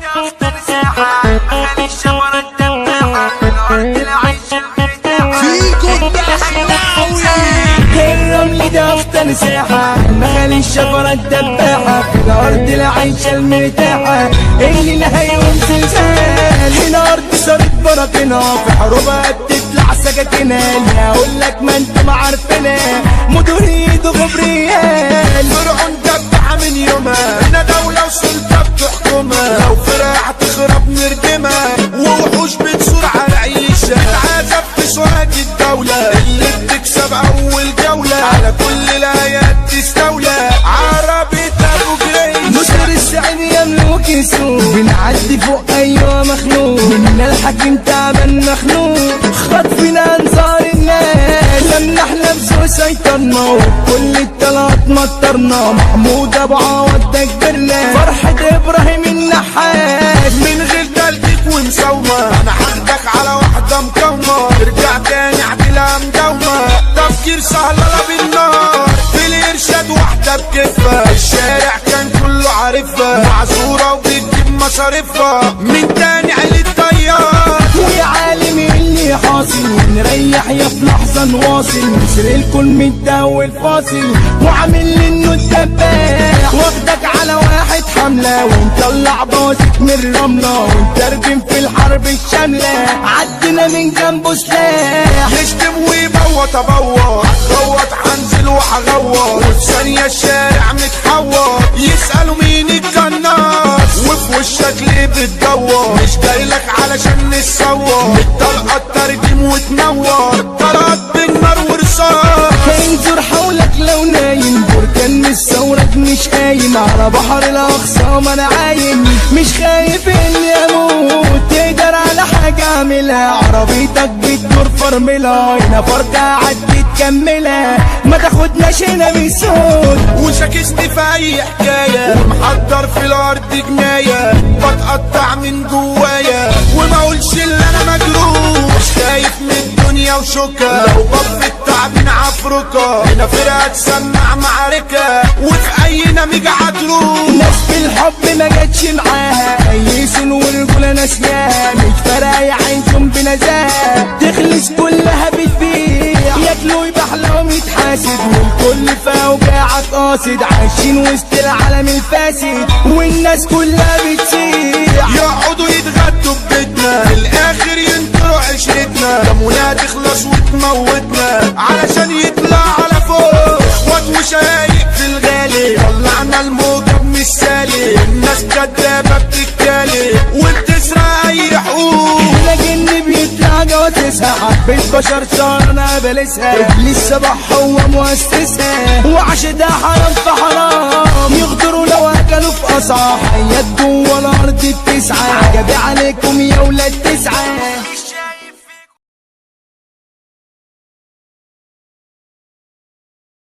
افتر ساحة مخالي الشمرة الدباحة الارض العيش المرتاحة فيكو الدخلاوي. الرمل ده افتر ساحة مخالي الشفرة الدباحة في الارض العيشة المرتاحة اللي لها يوم زلزال الارض صارت براكنها في حروبها بتطلع سكاكينها اللي هقول لك ما انت ما عارفينها مديريد وغبريال فرعون دبحة من يومها هنا دولة وسلطة بتحكمها لو فرع تخرب نردمها ووحوش بتصور على عيشة تتعذب في سواق الدولة اللي بتكسب أول جولة على كل الآيات تستولى عربي أبو جريش مصر السعيد يملك السوق بنعدي فوق أيوة مخلوق منا الحكيم تعبان مخلوق خطفنا أنصار الناس لم نحلم سوى سيطرنا وكل الطلعات مطرنا محمود أبو عوض ده كبرنا فرحة إبراهيم النحاس من غير تلقيك ومساومة أنا هاخدك على واحدة مكومة ارجع تاني اعدلها مداومة تفكير سهل لا بالنار في الإرشاد واحدة بكفة الشارع كان كله عارفها معذورة وبتجيب مصاريفها من تاني عيلة طيار ويا عالمي اللي حاصل نريح يا في لحظة نواصل مصر الكل متداول فاصل وعامل لي انه الدباح واخدك على واحد حملة ونطلع باسك من الرملة ونترجم في الحرب الشاملة عدنا من جنبه سلاح يشتم ويبوط ابوط غوط هنزل وهغوط وفي ثانية الشارع متحوط يسألوا مين القناص وفي وشك ليه بتدور مش جايلك علشان نتصور الطلقة ترجم وتنور طلقات بالنار ورصاص انظر حولك لو نايم بركان الثورة مش قايم على بحر الأقصى ما أنا عايم مش خايف إني أموت تقدر على حاجة أعملها عربيتك بتدور فرملها هنا فرقة عدت تكملها ما تاخدناش هنا بالصوت وشاكسني في أي حكاية ومحضر في الأرض جناية بتقطع من جوايا وما أقولش اللي أنا مجروح مش خايف من الدنيا وشوكة لو بف التعبين عفركة هنا فرقة تسمع معركة وفي أي نميجة هتروح ناس في الحب ما جاتش معاها ايسون والرجولة ناسياها مش فارقة يعيشهم بنزاهة تخلص كلها بتبيع ياكلوا يبحلهم يتحاسد والكل في اوجاعك قاصد عايشين وسط العالم الفاسد والناس كلها بتسيح يقعدوا يتغدوا ببيتنا في الاخر ينكروا عشرتنا دمنا تخلص وتموتنا علشان يطلع على فوق اخوات وشايق في الغالي طلعنا الموجب مش سالي الناس كدابة بتتكالي وبتسرق اي حقوق لكن بيطلع جواسسها حبة بشر صار انا بلسها ابليس صباح هو مؤسسها وعشدها حرام في حرام يغدروا لو اكلوا في قصعة حيات جوا الارض بتسعى عجبي عليكم يا ولاد تسعة